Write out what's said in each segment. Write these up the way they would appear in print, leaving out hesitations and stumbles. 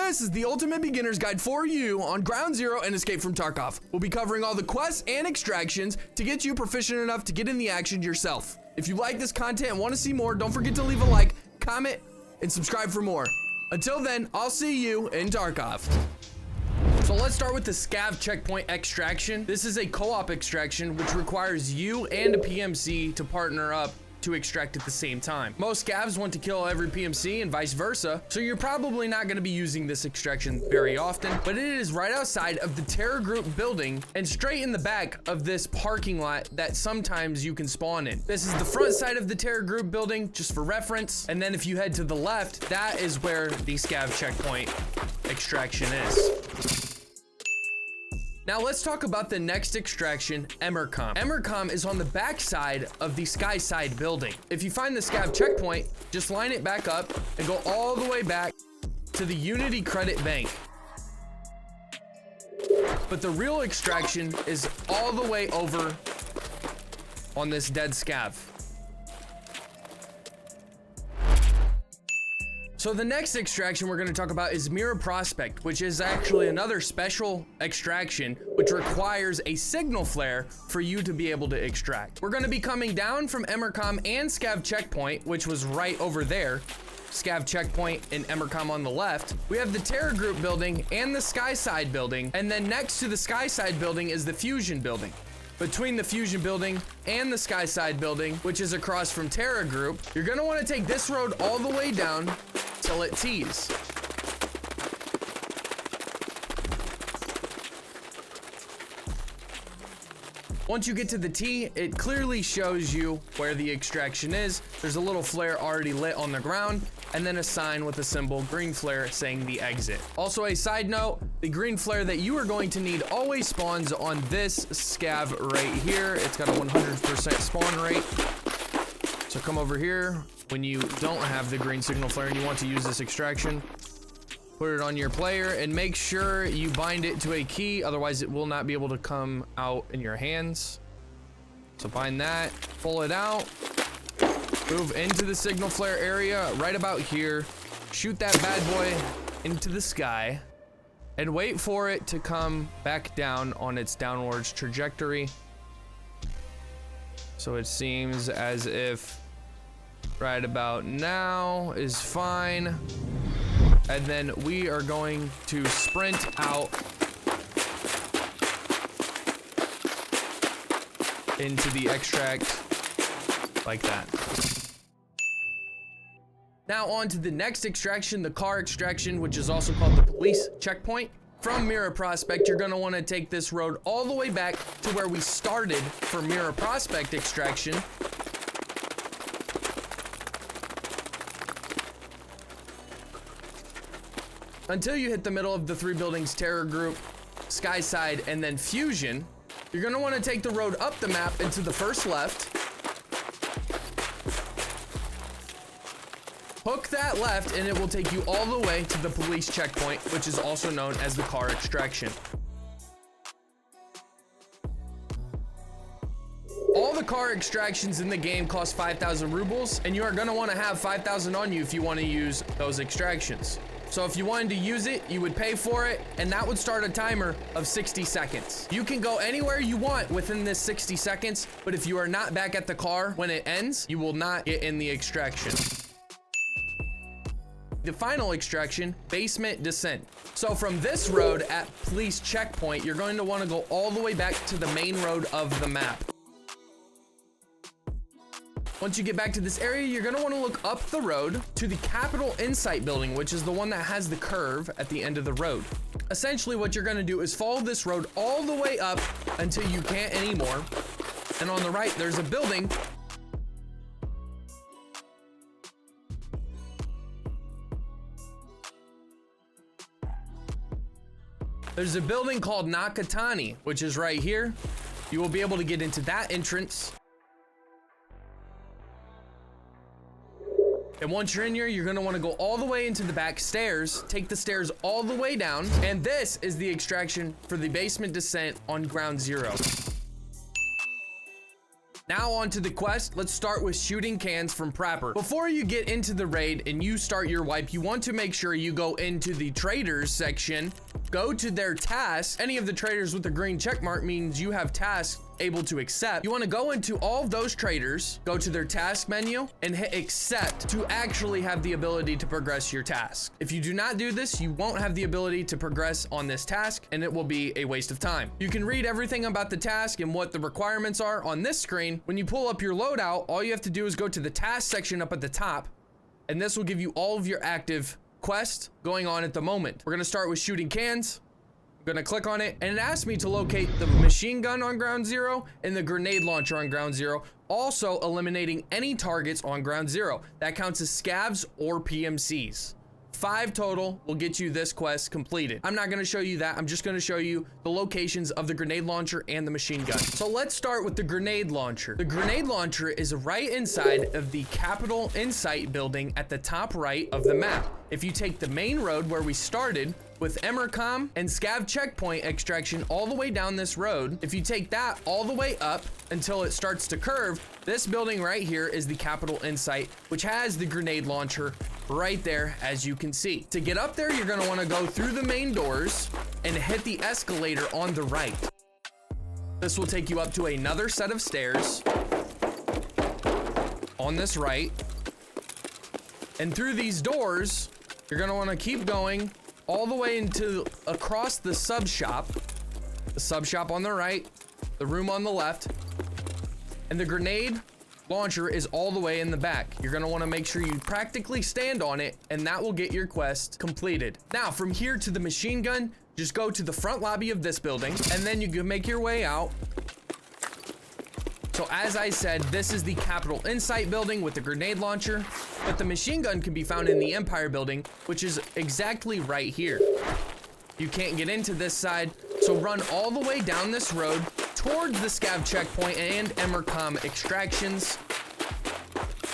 This is the ultimate beginner's guide for you on Ground Zero and Escape from Tarkov. We'll be covering all the quests and extractions to get you proficient enough to get in the action yourself. If you like this content and want to see more, don't forget to leave a like, comment, and subscribe for more. Until then, I'll see you in Tarkov. So let's start with the SCAV checkpoint extraction. This is a co-op extraction which requires you and a PMC to partner up to extract at the same time. Most SCAVs want to kill every PMC and vice versa, so you're probably not going to be using this extraction very often, but it is right outside of the Terror Group building and straight in the back of this parking lot that sometimes you can spawn in. This is the front side of the Terror Group building, just for reference, and then if you head to the left, that is where the SCAV checkpoint extraction is. Now let's talk about the next extraction, EMERCOM. EMERCOM is on the back side of the sky side building. If you find the SCAV checkpoint, just line it back up and go all the way back to the Unity Credit Bank. But the real extraction is all the way over on this dead SCAV. So the next extraction we're going to talk about is MIRA Prospect, which is actually another special extraction which requires a signal flare for you to be able to extract. We're going to be coming down from EMERCOM and SCAV checkpoint, which was right over there. SCAV checkpoint and EMERCOM on the left. We have the Terror Group building and the Skyside building, and then next to the Skyside building is the Fusion building. Between the Fusion building and the Skyside building, which is across from Terror Group, you're gonna wanna take this road all the way down till it tees. Once you get to the T, it clearly shows you where the extraction is. There's a little flare already lit on the ground, and then a sign with a symbol, green flare, saying the exit. Also, a side note, the green flare that you are going to need always spawns on this SCAV right here. It's got a 100% spawn rate. So come over here when you don't have the green signal flare and you want to use this extraction. Put it on your player and make sure you bind it to a key, otherwise it will not be able to come out in your hands. So bind that, pull it out, move into the signal flare area right about here, shoot that bad boy into the sky, and wait for it to come back down on its downwards trajectory. So it seems as if right about now is fine. And then we are going to sprint out into the extract like that. Now on to the next extraction, the car extraction, which is also called the police checkpoint. From MIRA Prospect, you're gonna wanna take this road all the way back to where we started for MIRA Prospect extraction. Until you hit the middle of the three buildings, Terror Group, Skyside, and then Fusion. You're gonna wanna take the road up the map into the first left. Hook that left and it will take you all the way to the police checkpoint, which is also known as the car extraction. All the car extractions in the game cost 5,000 rubles, and you are gonna wanna have 5,000 on you if you wanna use those extractions. So if you wanted to use it, you would pay for it, and that would start a timer of 60 seconds. You can go anywhere you want within this 60 seconds, but if you are not back at the car when it ends, you will not get in the extraction. The final extraction, basement descent. So from this road at police checkpoint, you're going to want to go all the way back to the main road of the map. Once you get back to this area, you're gonna wanna look up the road to the Capital Insight building, which is the one that has the curve at the end of the road. Essentially, what you're gonna do is follow this road all the way up until you can't anymore. And on the right, there's a building. There's a building called Nakatani, which is right here. You will be able to get into that entrance. And once you're in here, you're gonna wanna go all the way into the back stairs, take the stairs all the way down, and this is the extraction for the basement descent on Ground Zero. Now on to the quest. Let's start with shooting cans from Prapper. Before you get into the raid and you start your wipe, you want to make sure you go into the traders section, go to their tasks. Any of the traders with the green check mark means you have tasks able to accept. You want to go into all of those traders, go to their task menu and hit accept to actually have the ability to progress your task. If you do not do this, you won't have the ability to progress on this task and it will be a waste of time. You can read everything about the task and what the requirements are on this screen. When you pull up your loadout, all you have to do is go to the task section up at the top, and this will give you all of your active quests going on at the moment. We're going to start with shooting cans. Gonna click on it and it asks me to locate the machine gun on ground zero and the grenade launcher on ground zero, also eliminating any targets on ground zero. That counts as SCAVs or PMCs. 5 total will get you this quest completed. I'm not gonna show you that. I'm just gonna show you the locations of the grenade launcher and the machine gun. So let's start with the grenade launcher. The grenade launcher is right inside of the Capital Insight building at the top right of the map. If you take the main road where we started with EMERCOM and SCAV checkpoint extraction all the way down this road, if you take that all the way up until it starts to curve, this building right here is the Capital Insight, which has the grenade launcher right there, as you can see. To get up there, you're gonna wanna go through the main doors and hit the escalator on the right. This will take you up to another set of stairs on this right. And through these doors, you're gonna wanna keep going all the way into across the sub shop on the right, the room on the left, and the grenade launcher is all the way in the back. You're gonna wanna make sure you practically stand on it, and that will get your quest completed. Now, from here to the machine gun, just go to the front lobby of this building, and then you can make your way out. So as I said, this is the Capital Insight building with the grenade launcher, but the machine gun can be found in the Empire building, which is exactly right here. You can't get into this side, so run all the way down this road towards the SCAV checkpoint and EMERCOM extractions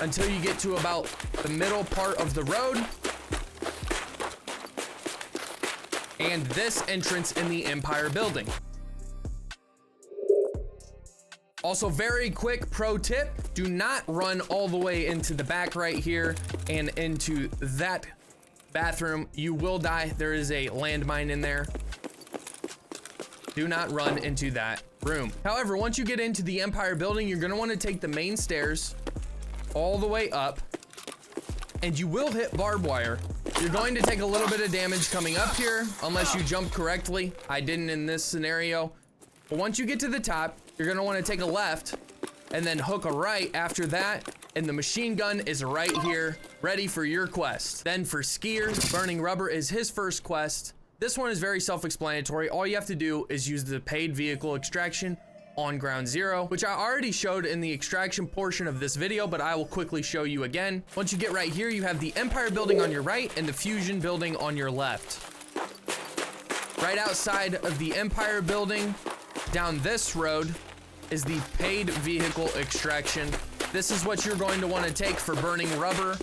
until you get to about the middle part of the road and this entrance in the Empire building. Also, very quick pro tip, do not run all the way into the back right here and into that bathroom. You will die. There is a landmine in there. Do not run into that room. However, once you get into the Empire building, you're gonna wanna take the main stairs all the way up, and you will hit barbed wire. You're going to take a little bit of damage coming up here, unless you jump correctly. I didn't in this scenario. But once you get to the top, you're gonna wanna take a left and then hook a right after that, and the machine gun is right here, ready for your quest. Then for Skier, burning rubber is his first quest. This one is very self-explanatory. All you have to do is use the paid vehicle extraction on ground zero, which I already showed in the extraction portion of this video, but I will quickly show you again. Once you get right here, you have the Empire building on your right and the Fusion building on your left. Right outside of the Empire building, down this road, is the paid vehicle extraction. This is what you're going to want to take for burning rubber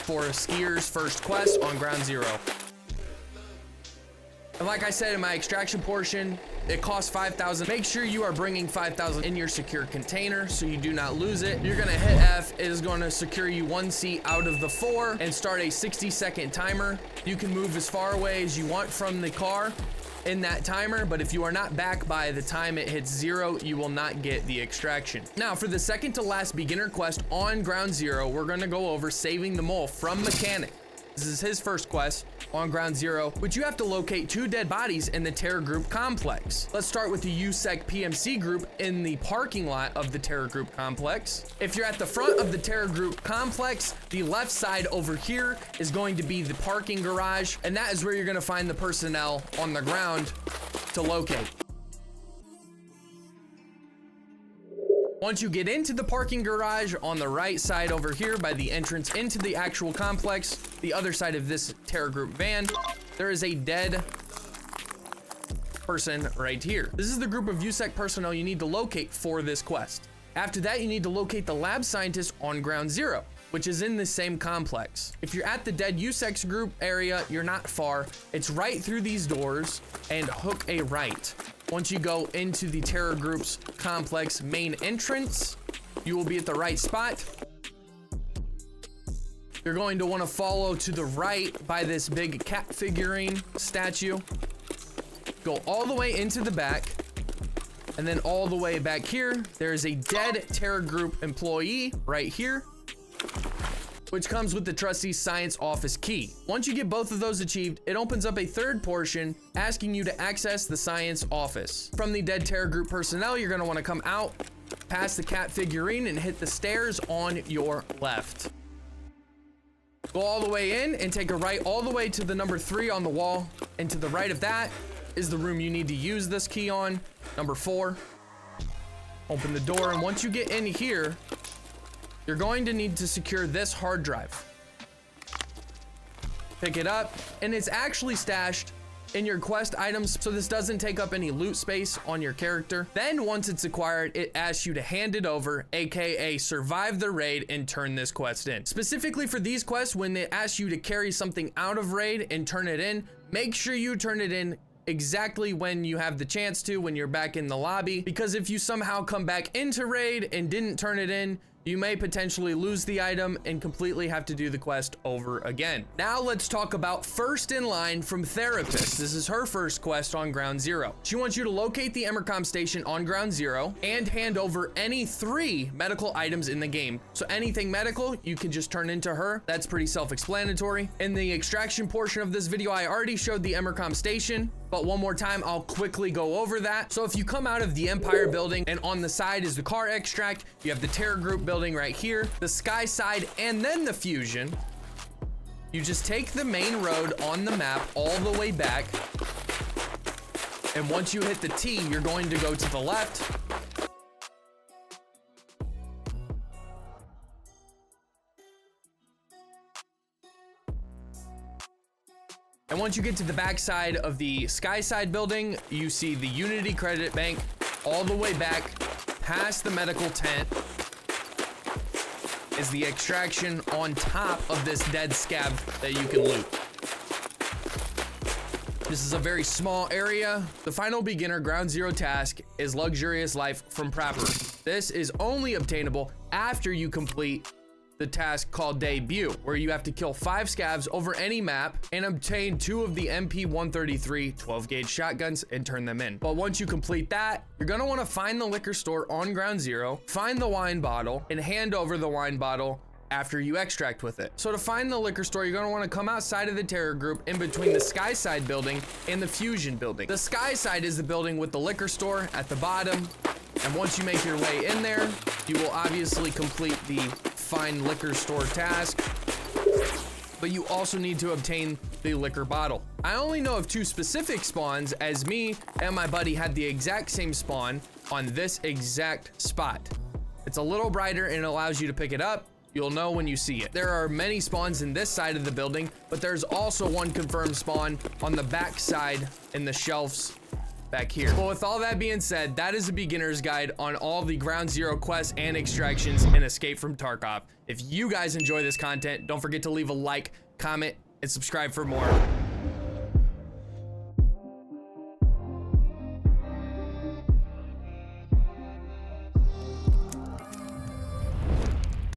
for Skier's first quest on ground zero. And like I said in my extraction portion, it costs 5,000. Make sure you are bringing 5,000 in your secure container so you do not lose it. You're gonna hit F. It is gonna secure you 1 seat out of the 4 and start a 60-second timer. You can move as far away as you want from the car in that timer, but if you are not back by the time it hits 0, you will not get the extraction. Now, for the second to last beginner quest on ground zero, we're gonna go over saving the mole from Mechanic. This is his first quest on ground zero, which you have to locate 2 dead bodies in the Terror Group complex. Let's start with the USEC PMC group in the parking lot of the Terror Group complex. If you're at the front of the Terror Group complex, the left side over here is going to be the parking garage, and that is where you're gonna find the personnel on the ground to locate. Once you get into the parking garage on the right side over here by the entrance into the actual complex, the other side of this Terror Group van, there is a dead person right here. This is the group of USEC personnel you need to locate for this quest. After that, you need to locate the lab scientist on ground zero, which is in the same complex. If you're at the dead USEC group area, you're not far. It's right through these doors and hook a right. Once you go into the Terror Group's complex main entrance, you will be at the right spot. You're going to want to follow to the right by this big cat figurine statue. Go all the way into the back, and then all the way back here, there's a dead Terror Group employee right here, which comes with the trusty science office key. Once you get both of those achieved, it opens up a third portion asking you to access the science office. From the dead Terror Group personnel, you're gonna wanna come out, past the cat figurine, and hit the stairs on your left. Go all the way in and take a right all the way to the number 3 on the wall, and to the right of that is the room you need to use this key on, number 4. Open the door, and once you get in here, you're going to need to secure this hard drive. Pick it up, and it's actually stashed in your quest items, so this doesn't take up any loot space on your character. Then once it's acquired, it asks you to hand it over, aka survive the raid and turn this quest in. Specifically for these quests, when it asks you to carry something out of raid and turn it in, make sure you turn it in exactly when you have the chance to, when you're back in the lobby, because if you somehow come back into raid and didn't turn it in, you may potentially lose the item and completely have to do the quest over again. Now let's talk about first in line from Therapist. This is her first quest on Ground Zero. She wants you to locate the EMERCOM station on Ground Zero and hand over any 3 medical items in the game. So anything medical, you can just turn into her. That's pretty self-explanatory. In the extraction portion of this video, I already showed the EMERCOM station, but one more time, I'll quickly go over that. So if you come out of the Empire building and on the side is the car extract, you have the Terror Group building right here, the Sky side, and then the Fusion. You just take the main road on the map all the way back. And once you hit the T, you're going to go to the left. And once you get to the back side of the Sky side building, you see the Unity Credit Bank all the way back past the medical tent is the extraction on top of this dead SCAV that you can loot. This is a very small area. The final beginner Ground Zero task is Luxurious Life from Prapper. This is only obtainable after you complete the task called Debut, where you have to kill 5 scavs over any map and obtain 2 of the MP133 12-gauge shotguns and turn them in. But once you complete that, you're gonna wanna find the liquor store on Ground Zero, find the wine bottle, and hand over the wine bottle after you extract with it. So to find the liquor store, you're gonna wanna come outside of the Terror Group in between the Sky side building and the Fusion building. The Sky side is the building with the liquor store at the bottom. And once you make your way in there, you will obviously complete the find liquor store task, but you also need to obtain the liquor bottle. I only know of 2 specific spawns, as me and my buddy had the exact same spawn on this exact spot. It's a little brighter and it allows you to pick it up. You'll know when you see it. There are many spawns in this side of the building, but there's also one confirmed spawn on the back side in the shelves back here. Well, with all that being said, that is a beginner's guide on all the Ground Zero quests and extractions in Escape from Tarkov. If you guys enjoy this content, don't forget to leave a like, comment, and subscribe for more.